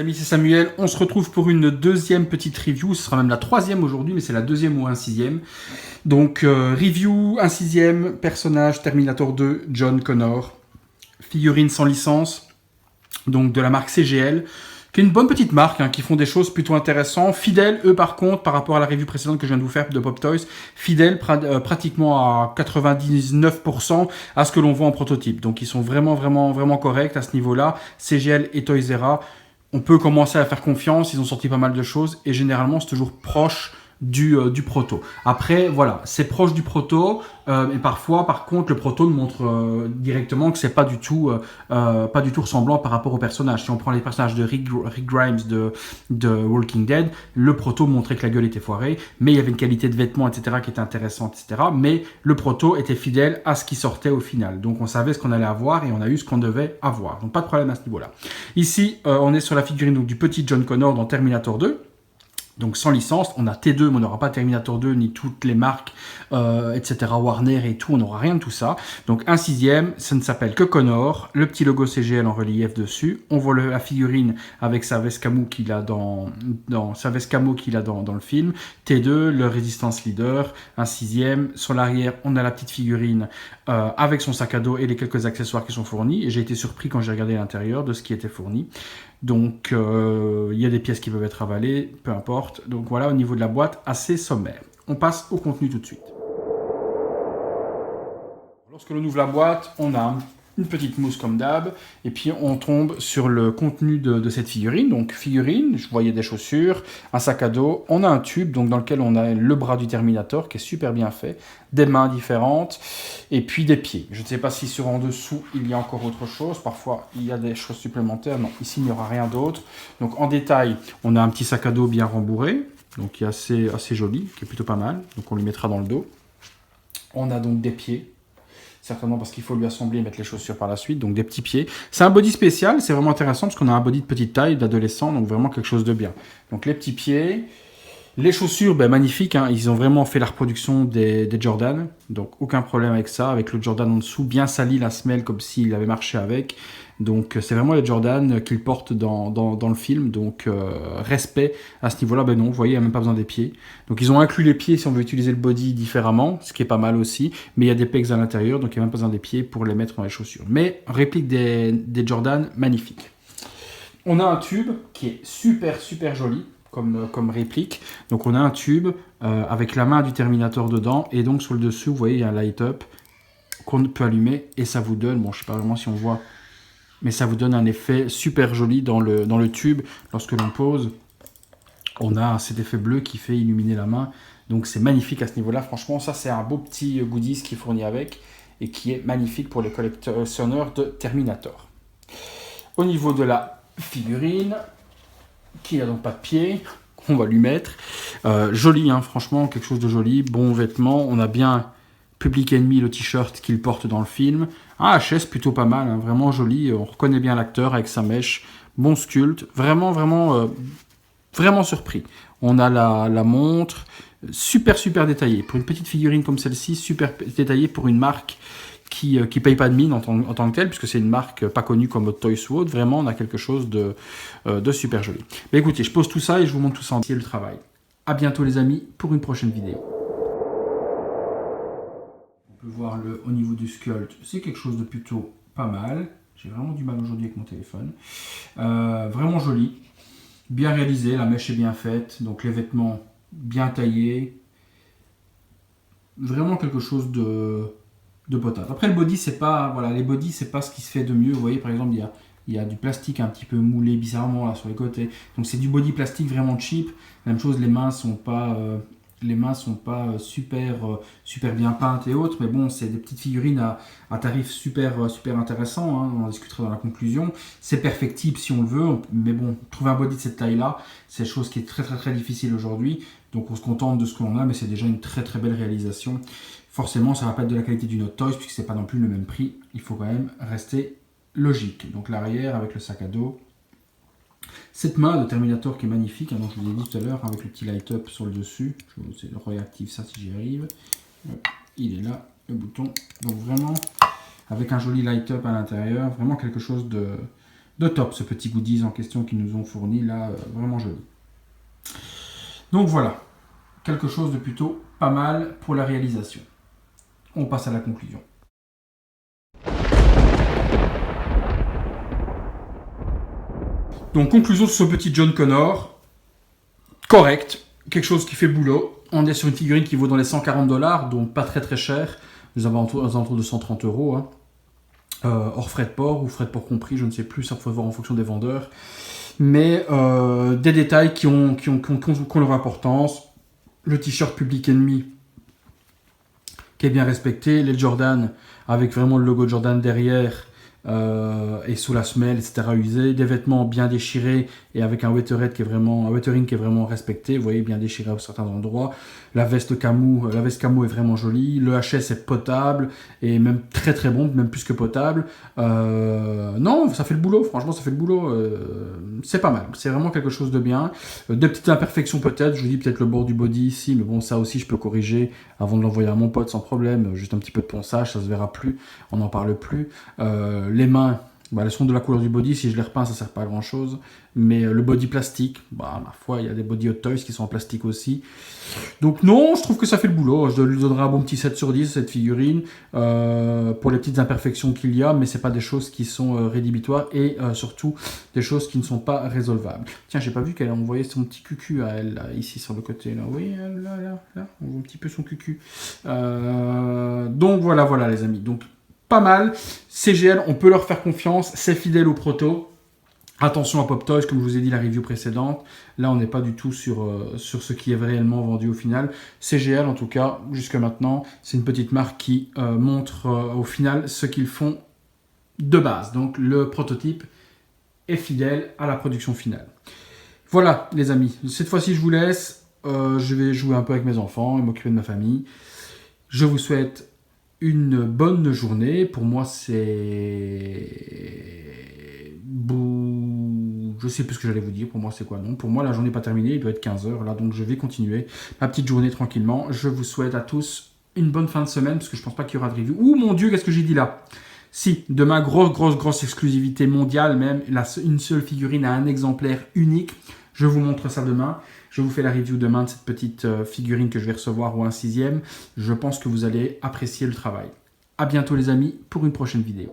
amis, c'est Samuel. On se retrouve pour une deuxième petite review. Ce sera même la troisième aujourd'hui, mais c'est la deuxième ou un sixième. Donc, review, un sixième, personnage Terminator 2, John Connor. Figurine sans licence, donc de la marque CGL, qui est une bonne petite marque, hein, qui font des choses plutôt intéressantes. Fidèles, eux par contre, par rapport à la review précédente que je viens de vous faire de Pop Toys, fidèles pratiquement à 99% à ce que l'on voit en prototype. Donc ils sont vraiment corrects à ce niveau-là. CGL et Toys R Us, on peut commencer à faire confiance, ils ont sorti pas mal de choses et généralement c'est toujours proche du proto. Après, voilà, c'est proche du proto, et parfois, par contre, le proto nous montre directement que c'est pas du tout ressemblant par rapport au personnage. Si on prend les personnages de Rick Grimes de Walking Dead, le proto montrait que la gueule était foirée, mais il y avait une qualité de vêtements, etc., qui était intéressante, etc. Mais le proto était fidèle à ce qui sortait au final. Donc, on savait ce qu'on allait avoir et on a eu ce qu'on devait avoir. Donc, pas de problème à ce niveau-là. Ici, on est sur la figurine donc, du petit John Connor dans Terminator 2. Donc sans licence, on a T2, mais on n'aura pas Terminator 2, ni toutes les marques, etc., Warner et tout, on n'aura rien de tout ça. Donc un sixième, ça ne s'appelle que Connor, le petit logo CGL en relief dessus. On voit la figurine avec sa veste camo qu'il a dans le film. T2, le Resistance Leader, un sixième. Sur l'arrière, on a la petite figurine avec son sac à dos et les quelques accessoires qui sont fournis. Et j'ai été surpris quand j'ai regardé l'intérieur de ce qui était fourni. Donc, il y a des pièces qui peuvent être avalées, peu importe. Donc voilà, au niveau de la boîte, assez sommaire. On passe au contenu tout de suite. Lorsque l'on ouvre la boîte, on a une petite mousse comme d'hab, et puis on tombe sur le contenu de cette figurine. Donc figurine, je voyais des chaussures, un sac à dos, on a un tube donc dans lequel on a le bras du Terminator qui est super bien fait, des mains différentes, et puis des pieds. Je ne sais pas si sur en dessous il y a encore autre chose, parfois il y a des choses supplémentaires, non, ici il n'y aura rien d'autre. Donc en détail, on a un petit sac à dos bien rembourré, donc qui est assez joli, qui est plutôt pas mal, donc on lui mettra dans le dos. On a donc des pieds, certainement parce qu'il faut lui assembler et mettre les chaussures par la suite, donc des petits pieds. C'est un body spécial, c'est vraiment intéressant parce qu'on a un body de petite taille, d'adolescent, donc vraiment quelque chose de bien. Donc les petits pieds, les chaussures, ben, magnifiques, hein, ils ont vraiment fait la reproduction des Jordan, donc aucun problème avec ça, avec le Jordan en dessous, bien sali la semelle comme s'il avait marché avec. Donc c'est vraiment les Jordan qu'il porte dans le film, donc respect à ce niveau-là. Ben non, vous voyez, il n'y a même pas besoin des pieds. Donc ils ont inclus les pieds si on veut utiliser le body différemment, ce qui est pas mal aussi, mais il y a des pegs à l'intérieur, donc il n'y a même pas besoin des pieds pour les mettre dans les chaussures. Mais réplique des Jordan, magnifique. On a un tube qui est super joli comme réplique. Donc on a un tube avec la main du Terminator dedans, et donc sur le dessus, vous voyez, il y a un light-up qu'on peut allumer, et ça vous donne, bon je sais pas vraiment si on voit, mais ça vous donne un effet super joli dans le tube. Lorsque l'on pose, on a cet effet bleu qui fait illuminer la main. Donc c'est magnifique à ce niveau-là. Franchement, ça c'est un beau petit goodies qui est fourni avec et qui est magnifique pour les collectionneurs de Terminator. Au niveau de la figurine, qui n'a donc pas de pied, on va lui mettre. Joli, hein, franchement, quelque chose de joli. Bon vêtement, on a bien Public Enemy, le t-shirt qu'il porte dans le film. Un HS plutôt pas mal, hein, vraiment joli. On reconnaît bien l'acteur avec sa mèche. Bon sculpte, vraiment surpris. On a la montre, super détaillée. Pour une petite figurine comme celle-ci, super détaillée pour une marque qui paye pas de mine en tant que telle, puisque c'est une marque pas connue comme Hot Toys ou autre. Vraiment, on a quelque chose de super joli. Mais écoutez, je pose tout ça et je vous montre tout ça entier, le travail. À bientôt les amis pour une prochaine vidéo. On peut voir au niveau du sculpt, c'est quelque chose de plutôt pas mal. J'ai vraiment du mal aujourd'hui avec mon téléphone. Vraiment joli, bien réalisé, la mèche est bien faite, donc les vêtements bien taillés. Vraiment quelque chose de potable. Après le body, c'est pas, voilà, les body c'est pas ce qui se fait de mieux. Vous voyez par exemple il y a du plastique un petit peu moulé bizarrement là sur les côtés. Donc c'est du body plastique vraiment cheap. Même chose, les mains sont pas super bien peintes et autres, mais bon, c'est des petites figurines à tarif super intéressant, hein, on en discutera dans la conclusion. C'est perfectible si on le veut, mais bon, trouver un body de cette taille-là, c'est chose qui est très difficile aujourd'hui, donc on se contente de ce qu'on a, mais c'est déjà une très belle réalisation. Forcément, ça va pas être de la qualité d'une Hot Toys, puisque c'est pas non plus le même prix, il faut quand même rester logique. Donc l'arrière avec le sac à dos. Cette main de Terminator qui est magnifique, hein, donc je vous l'ai dit tout à l'heure, avec le petit light-up sur le dessus. Je réactive ça si j'y arrive. Il est là, le bouton. Donc vraiment, avec un joli light-up à l'intérieur, vraiment quelque chose de top, ce petit goodies en question qu'ils nous ont fourni, là, vraiment joli. Donc voilà, quelque chose de plutôt pas mal pour la réalisation. On passe à la conclusion. Donc conclusion sur ce petit John Connor, correct, quelque chose qui fait le boulot. On est sur une figurine qui vaut dans les 140 $, donc pas très très cher. Nous avons aux alentours de 130 €, hein. Hors frais de port ou frais de port compris, je ne sais plus, ça faut voir en fonction des vendeurs. Mais des détails qui ont leur importance. Le t-shirt Public Enemy qui est bien respecté, les Jordan avec vraiment le logo Jordan derrière et sous la semelle, etc. usé, des vêtements bien déchirés et avec un weathering qui est vraiment respecté, vous voyez, bien déchiré à certains endroits. La veste camo est vraiment jolie, le HS est potable et même très très bon, même plus que potable. Non, ça fait le boulot, franchement ça fait le boulot, c'est pas mal, c'est vraiment quelque chose de bien. Des petites imperfections peut-être, je vous dis peut-être le bord du body ici, mais bon ça aussi je peux corriger avant de l'envoyer à mon pote sans problème, juste un petit peu de ponçage, ça se verra plus, on n'en parle plus. Les mains, elles sont de la couleur du body, si je les repeins ça sert pas à grand chose, mais le body plastique, ma foi il y a des body Hot Toys qui sont en plastique aussi, donc non, je trouve que ça fait le boulot. Je lui donnerai un bon petit 7 sur 10 cette figurine pour les petites imperfections qu'il y a, mais c'est pas des choses qui sont rédhibitoires et surtout des choses qui ne sont pas résolvables. Tiens, j'ai pas vu qu'elle a envoyé son petit cucu à elle, là, ici sur le côté. Là. Oui, là, on voit un petit peu son cucu. Donc voilà les amis. Donc pas mal. CGL, on peut leur faire confiance, c'est fidèle au proto. Attention à Pop Toys, comme je vous ai dit la review précédente. Là, on n'est pas du tout sur ce qui est réellement vendu au final. CGL, en tout cas, jusque maintenant, c'est une petite marque qui montre au final ce qu'ils font de base. Donc, le prototype est fidèle à la production finale. Voilà, les amis. Cette fois-ci, je vous laisse. Je vais jouer un peu avec mes enfants et m'occuper de ma famille. Je vous souhaite une bonne journée. Pour moi, c'est... Je sais plus ce que j'allais vous dire, pour moi c'est quoi non. Pour moi la journée n'est pas terminée, il doit être 15 h là, donc je vais continuer ma petite journée tranquillement. Je vous souhaite à tous une bonne fin de semaine, parce que je pense pas qu'il y aura de review. Ouh mon dieu, qu'est-ce que j'ai dit là? Si, demain, grosse exclusivité mondiale même, une seule figurine à un exemplaire unique. Je vous montre ça demain. Je vous fais la review demain de cette petite figurine que je vais recevoir, ou un 6e. Je pense que vous allez apprécier le travail. À bientôt les amis, pour une prochaine vidéo.